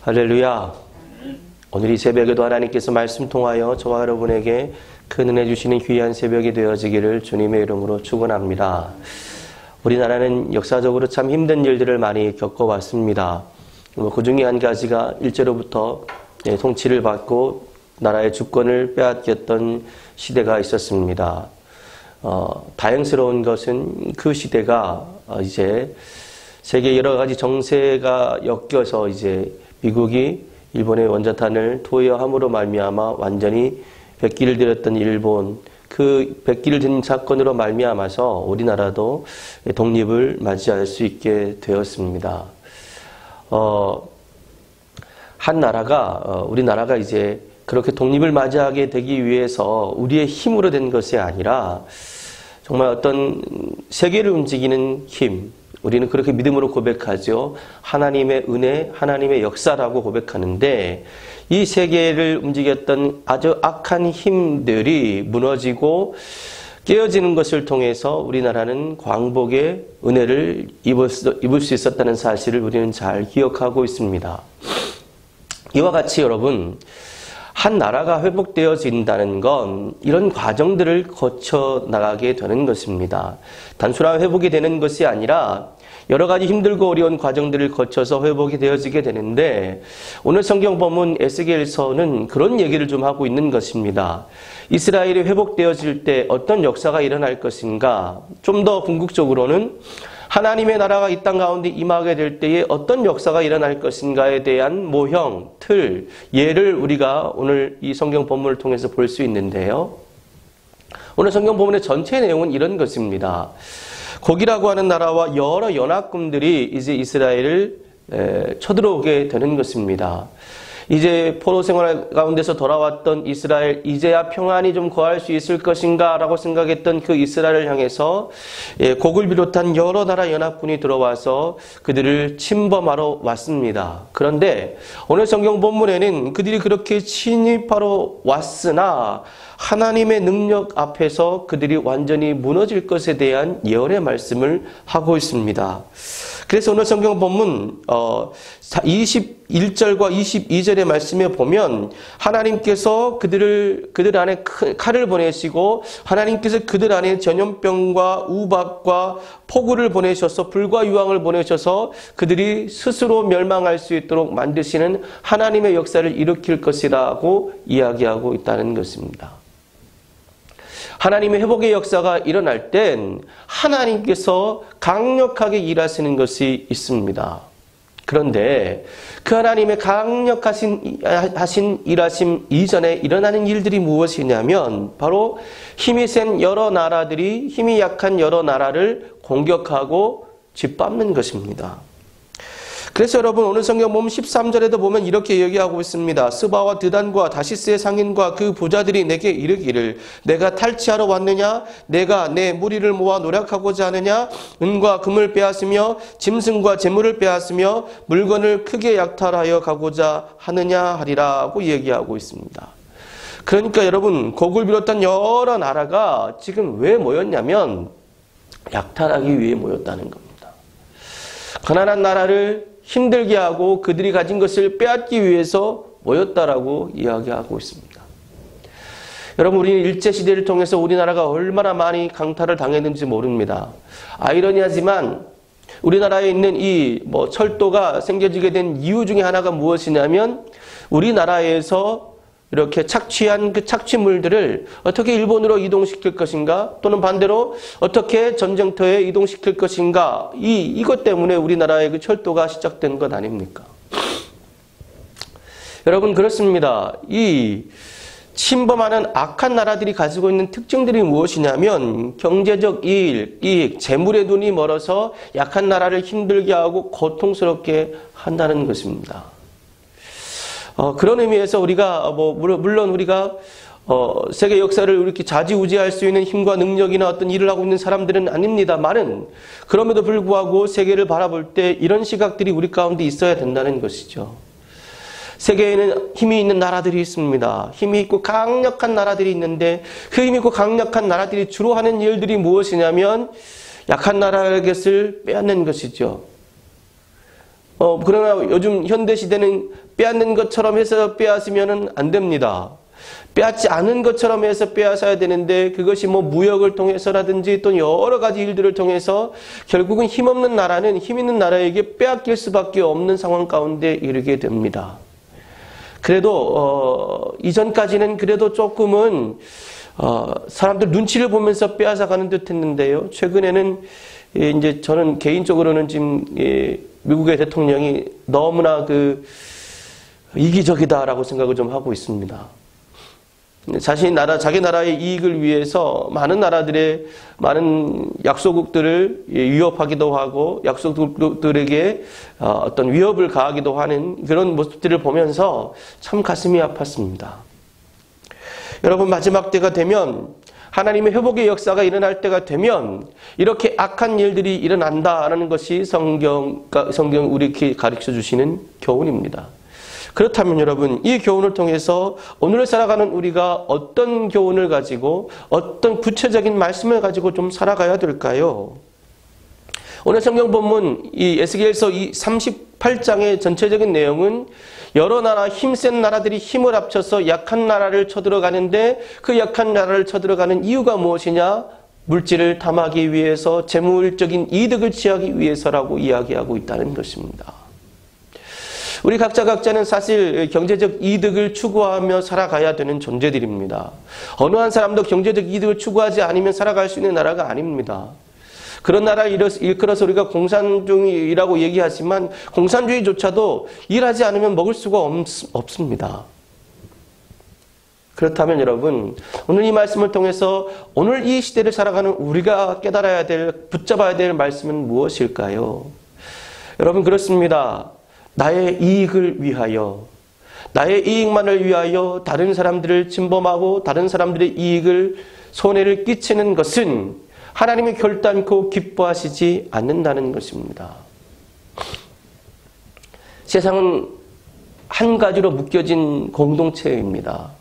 할렐루야. 오늘 이 새벽에도 하나님께서 말씀 통하여 저와 여러분에게 큰 은혜 주시는 귀한 새벽이 되어지기를 주님의 이름으로 축원합니다. 우리나라는 역사적으로 참 힘든 일들을 많이 겪어왔습니다. 그 중에 한 가지가 일제로부터 통치를 받고 나라의 주권을 빼앗겼던 시대가 있었습니다. 다행스러운 것은 그 시대가 이제 세계 여러 가지 정세가 엮여서 이제 미국이 일본의 원자탄을 투여함으로 말미암아 완전히 백기를 들였던 일본, 그 백기를 든 사건으로 말미암아서 우리나라도 독립을 맞이할 수 있게 되었습니다. 한 나라가 우리나라가 이제 그렇게 독립을 맞이하게 되기 위해서 우리의 힘으로 된 것이 아니라 정말 어떤 세계를 움직이는 힘, 우리는 그렇게 믿음으로 고백하죠. 하나님의 은혜, 하나님의 역사라고 고백하는데 이 세계를 움직였던 아주 악한 힘들이 무너지고 깨어지는 것을 통해서 우리나라는 광복의 은혜를 입을 수 있었다는 사실을 우리는 잘 기억하고 있습니다. 이와 같이 여러분, 한 나라가 회복되어진다는 건 이런 과정들을 거쳐 나가게 되는 것입니다. 단순한 회복이 되는 것이 아니라 여러 가지 힘들고 어려운 과정들을 거쳐서 회복이 되어지게 되는데 오늘 성경 본문 에스겔서는 그런 얘기를 좀 하고 있는 것입니다. 이스라엘이 회복되어질 때 어떤 역사가 일어날 것인가? 좀 더 궁극적으로는 하나님의 나라가 이 땅 가운데 임하게 될 때에 어떤 역사가 일어날 것인가에 대한 모형, 틀, 예를 우리가 오늘 이 성경 본문을 통해서 볼 수 있는데요. 오늘 성경 본문의 전체 내용은 이런 것입니다. 곡이라고 하는 나라와 여러 연합군들이 이제 이스라엘을 쳐들어오게 되는 것입니다. 이제 포로 생활 가운데서 돌아왔던 이스라엘, 이제야 평안이 좀 거할 수 있을 것인가 라고 생각했던 그 이스라엘을 향해서 곡을 비롯한 여러 나라 연합군이 들어와서 그들을 침범하러 왔습니다. 그런데 오늘 성경 본문에는 그들이 그렇게 침입하러 왔으나 하나님의 능력 앞에서 그들이 완전히 무너질 것에 대한 예언의 말씀을 하고 있습니다. 그래서 오늘 성경 본문 21절과 22절의 말씀에 보면 하나님께서 그들 안에 칼을 보내시고 하나님께서 그들 안에 전염병과 우박과 폭우를 보내셔서 불과 유황을 보내셔서 그들이 스스로 멸망할 수 있도록 만드시는 하나님의 역사를 일으킬 것이라고 이야기하고 있다는 것입니다. 하나님의 회복의 역사가 일어날 땐 하나님께서 강력하게 일하시는 것이 있습니다. 그런데 그 하나님의 강력하신 일하심 이전에 일어나는 일들이 무엇이냐면 바로 힘이 센 여러 나라들이 힘이 약한 여러 나라를 공격하고 짓밟는 것입니다. 그래서 여러분 오늘 성경 보면 13절에도 보면 이렇게 얘기하고 있습니다. 스바와 드단과 다시스의 상인과 그 부자들이 내게 이르기를 내가 탈취하러 왔느냐? 내가 내 무리를 모아 노력하고자 하느냐? 은과 금을 빼앗으며 짐승과 재물을 빼앗으며 물건을 크게 약탈하여 가고자 하느냐 하리라고 얘기하고 있습니다. 그러니까 여러분 곡을 비롯한 여러 나라가 지금 왜 모였냐면 약탈하기 위해 모였다는 겁니다. 가난한 나라를 힘들게 하고 그들이 가진 것을 빼앗기 위해서 모였다라고 이야기하고 있습니다. 여러분 우리는 일제시대를 통해서 우리나라가 얼마나 많이 강탈을 당했는지 모릅니다. 아이러니하지만 우리나라에 있는 이 철도가 생겨지게 된 이유 중에 하나가 무엇이냐면 우리나라에서 이렇게 착취한 그 착취물들을 어떻게 일본으로 이동시킬 것인가 또는 반대로 어떻게 전쟁터에 이동시킬 것인가 이것 때문에 우리나라의 그 철도가 시작된 것 아닙니까? 여러분 그렇습니다. 이 침범하는 악한 나라들이 가지고 있는 특징들이 무엇이냐면 경제적 이익, 재물의 눈이 멀어서 약한 나라를 힘들게 하고 고통스럽게 한다는 것입니다. 그런 의미에서 우리가 물론 우리가 세계 역사를 이렇게 좌지우지할 수 있는 힘과 능력이나 어떤 일을 하고 있는 사람들은 아닙니다만은 그럼에도 불구하고 세계를 바라볼 때 이런 시각들이 우리 가운데 있어야 된다는 것이죠. 세계에는 힘이 있는 나라들이 있습니다. 힘이 있고 강력한 나라들이 있는데 그 힘이 있고 강력한 나라들이 주로 하는 일들이 무엇이냐면 약한 나라의 것을 빼앗는 것이죠. 그러나 요즘 현대시대는 빼앗는 것처럼 해서 빼앗으면 안 됩니다. 빼앗지 않은 것처럼 해서 빼앗아야 되는데 그것이 무역을 통해서라든지 또 여러 가지 일들을 통해서 결국은 힘없는 나라는 힘 있는 나라에게 빼앗길 수밖에 없는 상황 가운데 이르게 됩니다. 그래도 이전까지는 그래도 조금은 사람들 눈치를 보면서 빼앗아가는 듯 했는데요. 최근에는 이제 저는 개인적으로는 지금 미국의 대통령이 너무나 이기적이다라고 생각을 좀 하고 있습니다. 자기 나라의 이익을 위해서 많은 나라들의 많은 약소국들을 위협하기도 하고 약소국들에게 어떤 위협을 가하기도 하는 그런 모습들을 보면서 참 가슴이 아팠습니다. 여러분, 마지막 때가 되면 하나님의 회복의 역사가 일어날 때가 되면 이렇게 악한 일들이 일어난다라는 것이 성경 우리에게 가르쳐 주시는 교훈입니다. 그렇다면 여러분, 이 교훈을 통해서 오늘을 살아가는 우리가 어떤 교훈을 가지고 어떤 구체적인 말씀을 가지고 좀 살아가야 될까요? 오늘 성경 본문 이 에스겔서 38장의 전체적인 내용은 여러 나라 힘센 나라들이 힘을 합쳐서 약한 나라를 쳐들어가는데 그 약한 나라를 쳐들어가는 이유가 무엇이냐? 물질을 탐하기 위해서 재물적인 이득을 취하기 위해서라고 이야기하고 있다는 것입니다. 우리 각자는 사실 경제적 이득을 추구하며 살아가야 되는 존재들입니다. 어느 한 사람도 경제적 이득을 추구하지 않으면 살아갈 수 있는 나라가 아닙니다. 그런 나라를 일컬어서 우리가 공산주의라고 얘기하지만 공산주의조차도 일하지 않으면 먹을 수가 없습니다. 그렇다면 여러분, 오늘 이 말씀을 통해서 오늘 이 시대를 살아가는 우리가 깨달아야 될, 붙잡아야 될 말씀은 무엇일까요? 여러분, 그렇습니다. 나의 이익을 위하여, 나의 이익만을 위하여 다른 사람들을 침범하고 다른 사람들의 이익을, 손해를 끼치는 것은 하나님이 결단코 기뻐하시지 않는다는 것입니다. 세상은 한 가지로 묶여진 공동체입니다.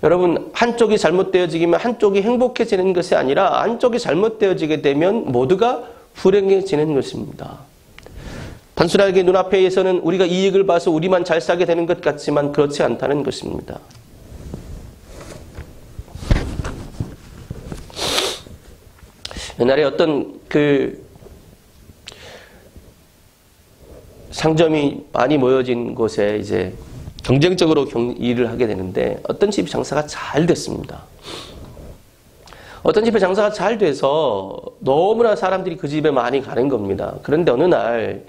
여러분, 한쪽이 잘못되어지면 한쪽이 행복해지는 것이 아니라 한쪽이 잘못되어지게 되면 모두가 불행해지는 것입니다. 단순하게 눈앞에서는 우리가 이익을 봐서 우리만 잘 살게 되는 것 같지만 그렇지 않다는 것입니다. 옛날에 어떤 상점이 많이 모여진 곳에 이제 경쟁적으로 일을 하게 되는데 어떤 집이 장사가 잘 됐습니다. 어떤 집에 장사가 잘 돼서 너무나 사람들이 그 집에 많이 가는 겁니다. 그런데 어느 날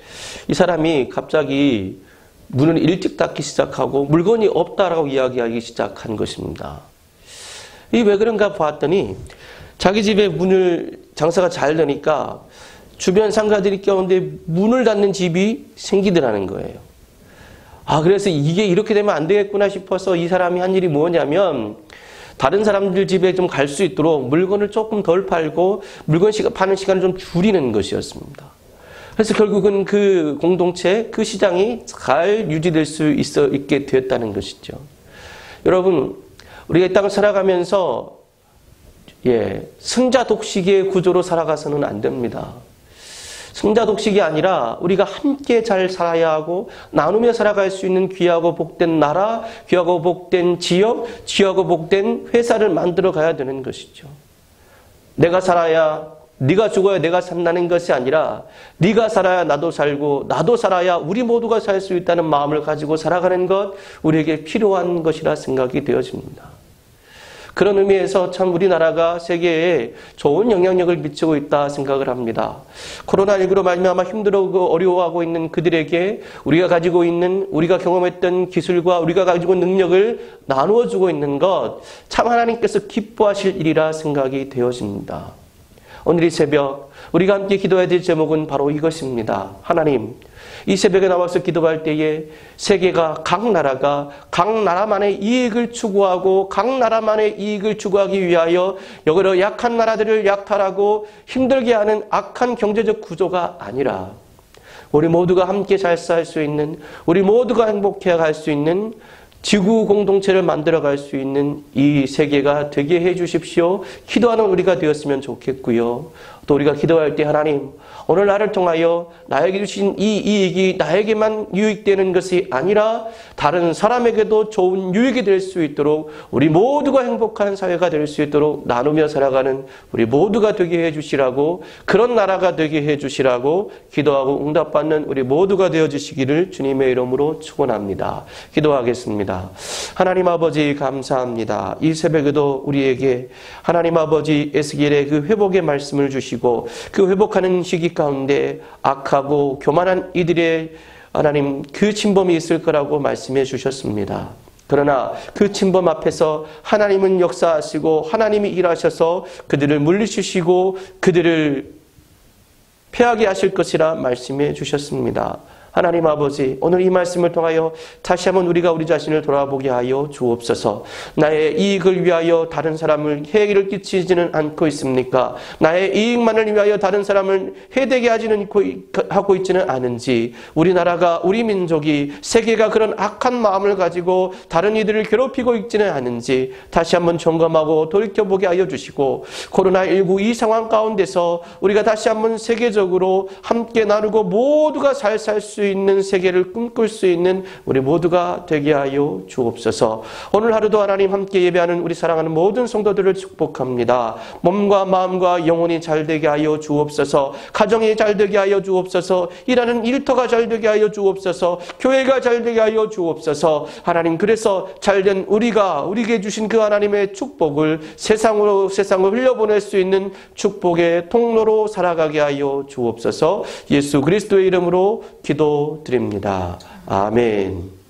이 사람이 갑자기 문을 일찍 닫기 시작하고 물건이 없다라고 이야기하기 시작한 것입니다. 이게 왜 그런가 봤더니 자기 집에 장사가 잘 되니까 주변 상가들이 껴오는데 문을 닫는 집이 생기더라는 거예요. 그래서 이게 이렇게 되면 안 되겠구나 싶어서 이 사람이 한 일이 뭐냐면 다른 사람들 집에 좀 갈 수 있도록 물건을 조금 덜 팔고 물건 파는 시간을 좀 줄이는 것이었습니다. 그래서 결국은 그 공동체, 그 시장이 잘 유지될 수 있게 되었다는 것이죠. 여러분, 우리가 이 땅을 살아가면서 승자 독식의 구조로 살아가서는 안 됩니다. 승자 독식이 아니라 우리가 함께 잘 살아야 하고 나누며 살아갈 수 있는 귀하고 복된 나라, 귀하고 복된 지역, 귀하고 복된 회사를 만들어 가야 되는 것이죠. 내가 살아야, 네가 죽어야 내가 산다는 것이 아니라 네가 살아야 나도 살고 나도 살아야 우리 모두가 살 수 있다는 마음을 가지고 살아가는 것, 우리에게 필요한 것이라 생각이 되어집니다. 그런 의미에서 참 우리나라가 세계에 좋은 영향력을 미치고 있다 생각을 합니다. 코로나19로 말미암아 힘들고 어려워하고 있는 그들에게 우리가 가지고 있는, 우리가 경험했던 기술과 우리가 가지고 있는 능력을 나누어 주고 있는 것, 참 하나님께서 기뻐하실 일이라 생각이 되어집니다. 오늘 이 새벽 우리가 함께 기도해야 될 제목은 바로 이것입니다. 하나님, 이 새벽에 나와서 기도할 때에 세계가, 각 나라만의 이익을 추구하고 각 나라만의 이익을 추구하기 위하여 여러 약한 나라들을 약탈하고 힘들게 하는 악한 경제적 구조가 아니라 우리 모두가 함께 잘 살 수 있는, 우리 모두가 행복해 갈 수 있는 지구 공동체를 만들어갈 수 있는 이 세계가 되게 해 주십시오. 기도하는 우리가 되었으면 좋겠고요. 또 우리가 기도할 때 하나님, 오늘 나를 통하여 나에게 주신 이 이익이 나에게만 유익되는 것이 아니라 다른 사람에게도 좋은 유익이 될 수 있도록 우리 모두가 행복한 사회가 될 수 있도록 나누며 살아가는 우리 모두가 되게 해주시라고, 그런 나라가 되게 해주시라고 기도하고 응답받는 우리 모두가 되어주시기를 주님의 이름으로 축원합니다. 기도하겠습니다. 하나님 아버지 감사합니다. 이 새벽에도 우리에게 하나님 아버지 에스겔의 그 회복의 말씀을 주시고 그 회복하는 시기 가운데 악하고 교만한 이들의 하나님 그 침범이 있을 거라고 말씀해 주셨습니다. 그러나 그 침범 앞에서 하나님은 역사하시고 하나님이 일하셔서 그들을 물리치시고 그들을 패하게 하실 것이라 말씀해 주셨습니다. 하나님 아버지, 오늘 이 말씀을 통하여 다시 한번 우리가 우리 자신을 돌아보게 하여 주옵소서. 나의 이익을 위하여 다른 사람을 해를 끼치지는 않고 있습니까? 나의 이익만을 위하여 다른 사람을 해되게 하고 있지는 않은지, 우리나라가, 우리 민족이, 세계가 그런 악한 마음을 가지고 다른 이들을 괴롭히고 있지는 않은지 다시 한번 점검하고 돌이켜보게 하여 주시고, 코로나19 이 상황 가운데서 우리가 다시 한번 세계적으로 함께 나누고 모두가 잘 살 수 있는 세계를 꿈꿀 수 있는 우리 모두가 되게 하여 주옵소서. 오늘 하루도 하나님 함께 예배하는 우리 사랑하는 모든 성도들을 축복합니다. 몸과 마음과 영혼이 잘 되게 하여 주옵소서. 가정이 잘 되게 하여 주옵소서. 일하는 일터가 잘 되게 하여 주옵소서. 교회가 잘 되게 하여 주옵소서. 하나님, 그래서 잘된 우리에게 주신 그 하나님의 축복을 세상을 흘려보낼 수 있는 축복의 통로로 살아가게 하여 주옵소서. 예수 그리스도의 이름으로 기도드립니다. 아멘.